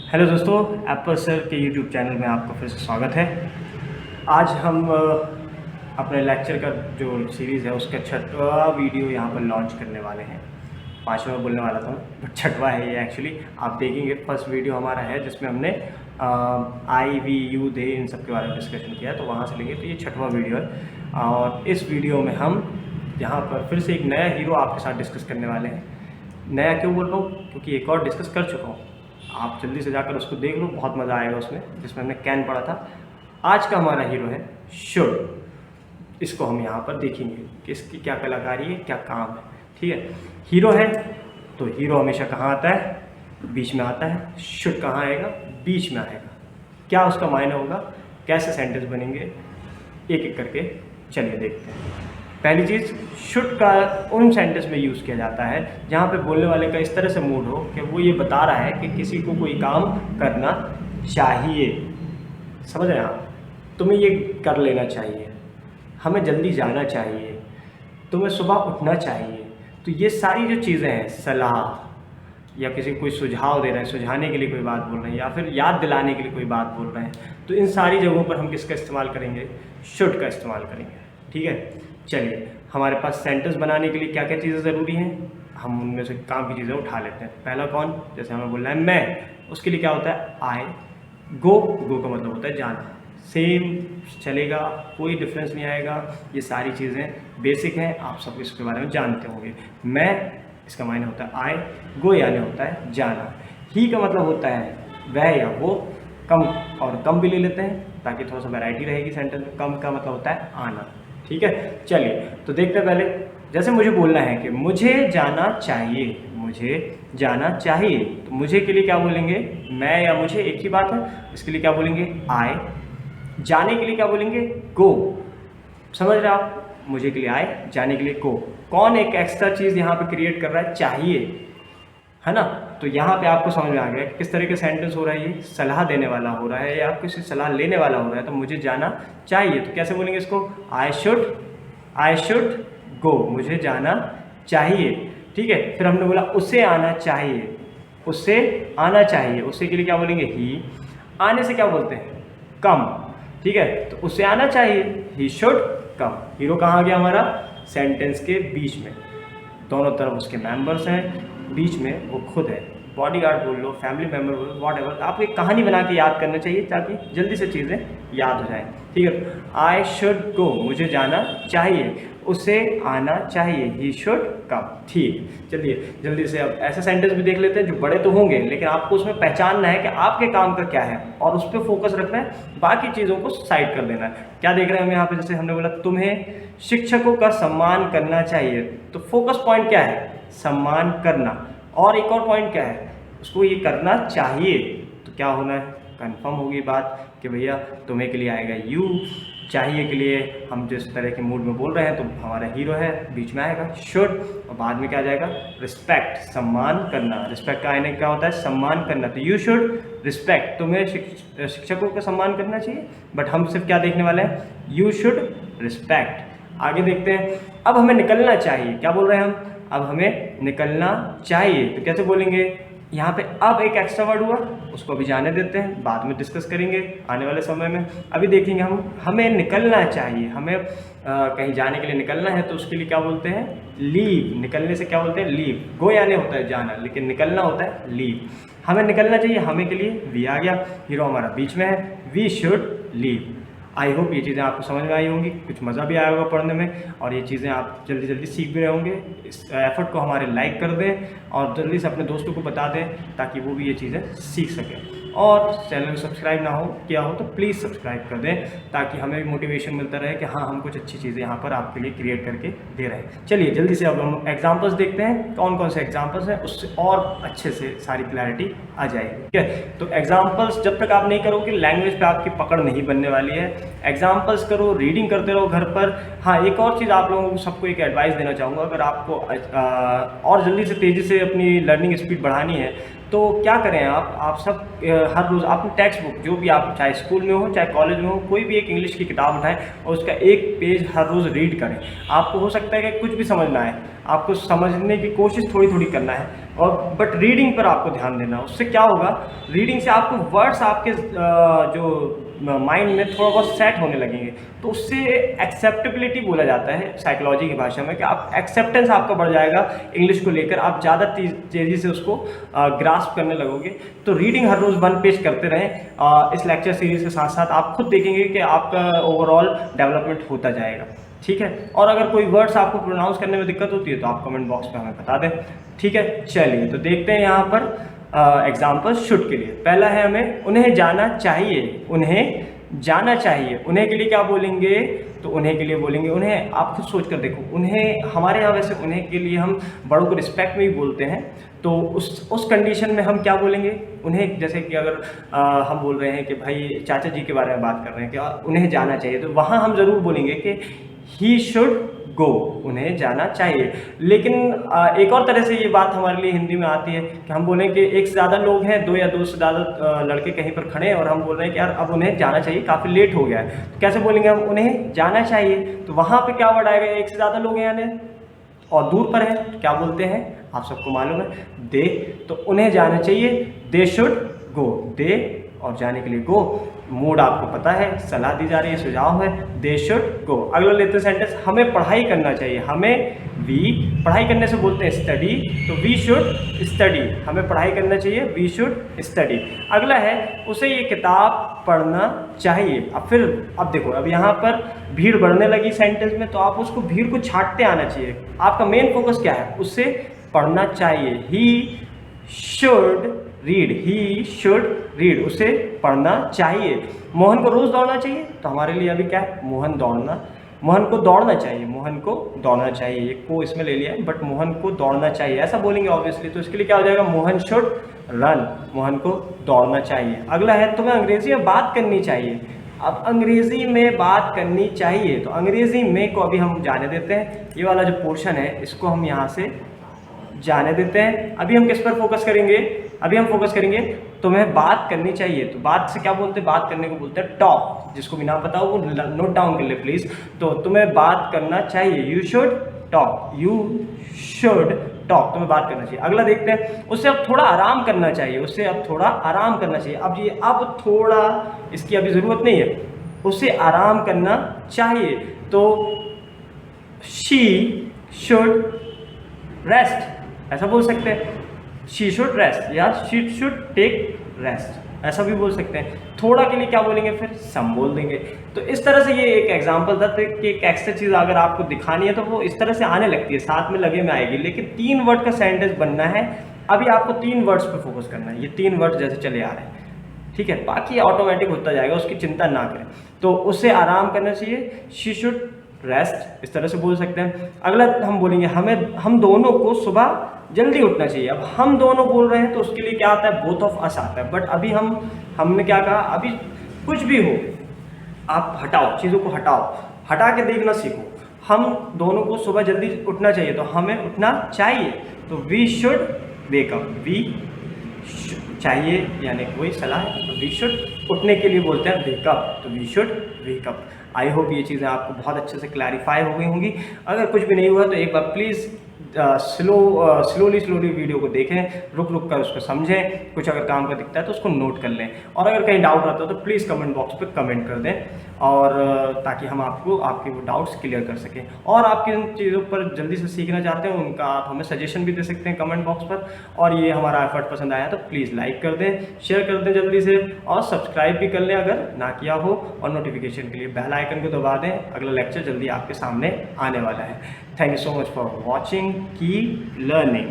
Hello दोस्तों, Apple sir के YouTube channel में आपका फिर से स्वागत है। आज हम अपने लेक्चर का जो सीरीज़ है उसका 6वां वीडियो यहाँ पर लॉन्च करने वाले हैं। 5वां बोलने वाला था बट 6वां है ये एक्चुअली। आप देखेंगे फर्स्ट वीडियो हमारा है जिसमें हमने आई वी यू दे इन सब के बारे में डिस्कशन किया, तो वहाँ से लेंगे तो ये 6वां वीडियो है। और इस वीडियो में हम यहाँ पर फिर से एक नया हीरो आपके साथ डिस्कस करने वाले हैं। नया क्यों बोल रहा हूँ, क्योंकि एक और डिस्कस कर चुका हूँ। आप जल्दी से जाकर उसको देख लो, बहुत मज़ा आएगा उसमें, जिसमें हमने कैन पढ़ा था। आज का हमारा हीरो है शुड। इसको हम यहाँ पर देखेंगे कि इसकी क्या कलाकारी है, क्या काम है। ठीक है, हीरो है तो हीरो हमेशा कहाँ आता है? बीच में आता है। शुड कहाँ आएगा? बीच में आएगा। क्या उसका मायने होगा, कैसे सेंटेंस बनेंगे, एक एक करके चलिए देखते हैं। पहली चीज़, शुड का उन सेंटेंस में यूज़ किया जाता है जहाँ पे बोलने वाले का इस तरह से मूड हो कि वो ये बता रहा है कि किसी को कोई काम करना चाहिए। समझ रहे हैं आप? तुम्हें ये कर लेना चाहिए, हमें जल्दी जाना चाहिए, तुम्हें सुबह उठना चाहिए। तो ये सारी जो चीज़ें हैं, सलाह या किसी को कोई सुझाव दे रहे हैं, सुझाने के लिए कोई बात बोल रहे हैं, या फिर याद दिलाने के लिए कोई बात बोल रहे हैं, तो इन सारी जगहों पर हम किसका इस्तेमाल करेंगे? शुड का इस्तेमाल करेंगे। ठीक है, चलिए हमारे पास सेंटेंस बनाने के लिए क्या क्या चीज़ें ज़रूरी हैं, हम उनमें से काम की चीज़ें उठा लेते हैं। पहला कौन? जैसे हमें बोलना है मैं, उसके लिए क्या होता है? आई। गो, गो का मतलब होता है जाना। सेम चलेगा, कोई डिफरेंस नहीं आएगा। ये सारी चीज़ें बेसिक हैं, आप सब इसके बारे में जानते होंगे। मैं, इसका मायने होता है आई। गो यानी होता है जाना। ही का मतलब होता है वह या वो। कम और कम भी ले लेते हैं ताकि थोड़ा सा वैरायटी रहेगी सेंटेंस में। कम का मतलब होता है आना। ठीक है, चलिए तो देखते हैं। पहले जैसे मुझे बोलना है कि मुझे जाना चाहिए, मुझे जाना चाहिए, तो मुझे के लिए क्या बोलेंगे? मैं या मुझे एक ही बात है। इसके लिए क्या बोलेंगे? आई। जाने के लिए क्या बोलेंगे? गो। समझ रहे आप? मुझे के लिए आई, जाने के लिए गो। कौन एक एक्स्ट्रा चीज़ यहाँ पे क्रिएट कर रहा है? चाहिए, है ना? तो यहाँ पे आपको समझ में आ गया किस तरह के सेंटेंस हो रहा है। ये सलाह देने वाला हो रहा है या किसी सलाह लेने वाला हो रहा है। तो मुझे जाना चाहिए, तो कैसे बोलेंगे इसको? आई शुड गो, मुझे जाना चाहिए। ठीक है, फिर हमने बोला उसे आना चाहिए, उससे आना चाहिए। उससे के लिए क्या बोलेंगे? ही। आने से क्या बोलते हैं? कम। ठीक है, तो उसे आना चाहिए, ही शुड कम। हीरो कहाँ गया हमारा? सेंटेंस के बीच में। दोनों तरफ उसके मेंबर्स हैं, बीच में वो खुद है। बॉडीगार्ड बोल लो, फैमिली मेम्बर बोल लो, वॉट एवर। आपको एक कहानी बना के याद करना चाहिए ताकि जल्दी से चीज़ें याद हो जाएं। ठीक है, आई शुड गो, मुझे जाना चाहिए, उसे आना चाहिए, ही शुड कम। ठीक, चलिए जल्दी से अब ऐसे सेंटेंस भी देख लेते हैं जो बड़े तो होंगे लेकिन आपको उसमें पहचानना है कि आपके काम का क्या है और उस पर फोकस रखना है, बाकी चीज़ों को साइड कर देना है। क्या देख रहे हैं हम यहाँ पे? जैसे हमने बोला तुम्हें शिक्षकों का सम्मान करना चाहिए, तो फोकस पॉइंट क्या है? सम्मान करना। और एक और पॉइंट क्या है? उसको ये करना चाहिए, तो क्या होना है? कंफर्म होगी बात कि भैया तुम्हें के लिए आएगा यू, चाहिए के लिए हम जिस तरह के मूड में बोल रहे हैं तो हमारा हीरो है, बीच में आएगा शुड, और बाद में क्या आ जाएगा? रिस्पेक्ट, सम्मान करना। रिस्पेक्ट का आने क्या होता है? सम्मान करना। तो यू शुड रिस्पेक्ट, तुम्हें शिक्षकों का सम्मान करना चाहिए, बट हम सिर्फ क्या देखने वाले हैं? You should respect. आगे देखते हैं। अब हमें निकलना चाहिए, क्या बोल रहे हैं हम? अब हमें निकलना चाहिए, तो कैसे बोलेंगे? यहाँ पे अब एक एक्स्ट्रा वर्ड हुआ, उसको अभी जाने देते हैं, बाद में डिस्कस करेंगे आने वाले समय में। अभी देखेंगे हम, हमें निकलना चाहिए, हमें कहीं जाने के लिए निकलना है, तो उसके लिए क्या बोलते हैं? लीव। निकलने से क्या बोलते हैं? लीव। गो यानी होता है जाना, लेकिन निकलना होता है लीव। हमें निकलना चाहिए, हमें के लिए वी आ गया, हीरो हमारा बीच में है, we should leave. I hope ये चीज़ें आपको समझ में आई होंगी, कुछ मज़ा भी आया होगा पढ़ने में, और ये चीज़ें आप जल्दी जल्दी सीख भी रहे होंगे। इस एफर्ट को हमारे लाइक कर दें और जल्दी से अपने दोस्तों को बता दें ताकि वो भी ये चीज़ें सीख सकें। और चैनल को सब्सक्राइब ना हो किया हो तो प्लीज़ सब्सक्राइब कर दें ताकि हमें भी मोटिवेशन मिलता रहे कि हाँ, हम कुछ अच्छी चीज़ें यहाँ पर आपके लिए क्रिएट करके दे रहे हैं। चलिए जल्दी से अब हम एग्जाम्पल्स देखते हैं, कौन कौन से एग्जाम्पल्स हैं, उससे और अच्छे से सारी क्लैरिटी आ जाएगी। ठीक है, तो एग्जाम्पल्स जब तक आप नहीं करोगे लैंग्वेज पे आपकी पकड़ नहीं बनने वाली है। एग्जाम्पल्स करो, रीडिंग करते रहो घर पर। हाँ, एक और चीज़ आप लोगों को सबको एक एडवाइस देना चाहूँगा, अगर आपको और जल्दी से तेज़ी से अपनी लर्निंग स्पीड बढ़ानी है तो क्या करें आप सब हर रोज़ अपनी टेक्स्ट बुक, जो भी आप चाहे स्कूल में हो चाहे कॉलेज में हो, कोई भी एक इंग्लिश की किताब उठाएं और उसका एक पेज हर रोज़ रीड करें। आपको हो सकता है कि कुछ भी समझ ना आए, आपको समझने की कोशिश थोड़ी थोड़ी करना है और बट रीडिंग पर आपको ध्यान देना। उससे क्या होगा, रीडिंग से आपको वर्ड्स आपके जो माइंड में थोड़ा बहुत सेट होने लगेंगे, तो उससे एक्सेप्टेबिलिटी बोला जाता है साइकोलॉजी की भाषा में, कि आप एक्सेप्टेंस आपका बढ़ जाएगा इंग्लिश को लेकर, आप ज़्यादा तेज़ी से उसको ग्रास्प करने लगोगे। तो रीडिंग हर रोज़ 1 पेज करते रहें। इस लेक्चर सीरीज़ के साथ साथ आप खुद देखेंगे कि आपका ओवरऑल डेवलपमेंट होता जाएगा, ठीक है। और अगर कोई वर्ड्स आपको प्रोनाउंस करने में दिक्कत होती है तो आप कमेंट बॉक्स में हमें बता दें, ठीक है। चलिए तो देखते हैं यहाँ पर एग्जाम्पल शुड के लिए। पहला है हमें उन्हें जाना चाहिए, उन्हें जाना चाहिए। उन्हें के लिए क्या बोलेंगे, तो उन्हें के लिए बोलेंगे उन्हें। आप खुद सोच कर देखो, उन्हें हमारे यहाँ वैसे उन्हें के लिए हम बड़ों को रिस्पेक्ट में ही बोलते हैं, तो उस कंडीशन में हम क्या बोलेंगे उन्हें। जैसे कि अगर हम बोल रहे हैं कि भाई चाचा जी के बारे में बात कर रहे हैं कि उन्हें जाना चाहिए, तो वहाँ हम ज़रूर बोलेंगे कि ही शुड गो, उन्हें जाना चाहिए। लेकिन एक और तरह से ये बात हमारे लिए हिंदी में आती है कि हम बोलें कि एक से ज़्यादा लोग हैं, 2 या 2 से ज़्यादा लड़के कहीं पर खड़े हैं और हम बोल रहे हैं कि यार अब उन्हें जाना चाहिए, काफ़ी लेट हो गया है, तो कैसे बोलेंगे हम उन्हें जाना चाहिए। तो वहाँ पे क्या वर्ड आएगा, एक से ज़्यादा लोग हैं यानी, और दूर पर है तो क्या बोलते हैं, आप सबको मालूम है, दे। तो उन्हें जाना चाहिए, दे शुड गो, दे और जाने के लिए गो। मोड आपको पता है, सलाह दी जा रही है, सुझाव है, दे शुड गो। अगला लेते हैं सेंटेंस, हमें पढ़ाई करना चाहिए। हमें, वी, पढ़ाई करने से बोलते हैं स्टडी, तो वी शुड स्टडी, हमें पढ़ाई करना चाहिए, वी शुड स्टडी। अगला है उसे ये किताब पढ़ना चाहिए। अब देखो, अब यहाँ पर भीड़ बढ़ने लगी सेंटेंस में, तो आप उसको भीड़ को छांटते आना चाहिए। आपका मेन फोकस क्या है, उससे पढ़ना चाहिए। He should read, he should read, उसे पढ़ना चाहिए। मोहन को रोज दौड़ना चाहिए, तो हमारे लिए अभी क्या है, मोहन को दौड़ना चाहिए, मोहन को दौड़ना चाहिए। ये को इसमें ले लिया है, बट मोहन को दौड़ना चाहिए ऐसा बोलेंगे ऑब्वियसली, तो इसके लिए क्या हो जाएगा, मोहन शुड रन, मोहन को दौड़ना चाहिए। अगला है तुम्हें अंग्रेजी में बात करनी चाहिए। अब अंग्रेजी में बात करनी चाहिए, तो अंग्रेजी में को अभी हम जाने देते हैं। ये वाला जो पोर्शन है इसको हम यहाँ से जाने देते हैं। अभी हम किस पर फोकस करेंगे, अभी हम फोकस करेंगे तुम्हें बात करनी चाहिए। तो बात से क्या बोलते हैं, बात करने को बोलते हैं टॉक। जिसको भी ना पता हो वो नोट डाउन कर ले प्लीज। तो तुम्हें बात करना चाहिए, you should talk, you should talk, तुम्हें बात करना चाहिए। अगला देखते हैं, उससे अब थोड़ा आराम करना चाहिए, उससे अब थोड़ा आराम करना चाहिए। अब ये अब थोड़ा इसकी अभी ज़रूरत नहीं है, उससे आराम करना चाहिए। तो शी शुड रेस्ट ऐसा बोल सकते हैं, शी शुड रेस्ट या शी शुड टेक रेस्ट ऐसा भी बोल सकते हैं। थोड़ा के लिए क्या बोलेंगे, फिर सम बोल देंगे। तो इस तरह से ये एक एग्जांपल था कि एक एक्स्ट्रा चीज़ अगर आपको दिखानी है तो वो इस तरह से आने लगती है, साथ में लगे में आएगी। लेकिन 3 वर्ड का सेंटेंस बनना है। अभी आपको 3 वर्ड्स पे फोकस करना है, ये 3 वर्ड जैसे चले आ रहे हैं, ठीक है, बाकी ऑटोमेटिक होता जाएगा, उसकी चिंता ना करें। तो उससे आराम करना चाहिए, शी शुड रेस्ट, इस तरह से बोल सकते हैं। अगला हम बोलेंगे हम दोनों को सुबह जल्दी उठना चाहिए। अब हम दोनों बोल रहे हैं तो उसके लिए क्या आता है, बोथ ऑफ अस आता है। बट अभी हमने क्या कहा, अभी कुछ भी हो आप हटाओ, चीज़ों को हटा के देखना सीखो। हम दोनों को सुबह जल्दी उठना चाहिए, तो हमें उठना चाहिए, तो we should wake up, we चाहिए यानी कोई सलाह है, तो वी शुड उठने के लिए बोलते हैं वेकअप, तो we should wake up. I hope ये चीज़ें आपको बहुत अच्छे से क्लैरिफाई हो गई होंगी। अगर कुछ भी नहीं हुआ तो एक बार प्लीज़ स्लोली वीडियो को देखें, रुक कर उसको समझें, कुछ अगर काम का दिखता है तो उसको नोट कर लें, और अगर कहीं डाउट आता है तो प्लीज़ कमेंट बॉक्स पे कमेंट कर दें, और ताकि हम आपके वो डाउट्स क्लियर कर सकें। और आप किन चीज़ों पर जल्दी से सीखना चाहते हैं उनका आप हमें सजेशन भी दे सकते हैं कमेंट बॉक्स पर। और ये हमारा एफर्ट पसंद आया तो प्लीज़ लाइक कर दें, शेयर कर दें जल्दी से, और सब्सक्राइब भी कर लें अगर ना किया हो, और नोटिफिकेशन के लिए बेल आइकन को दबा दें। अगला लेक्चर जल्दी आपके सामने आने वाला है। Thank you so much for watching. Keep learning.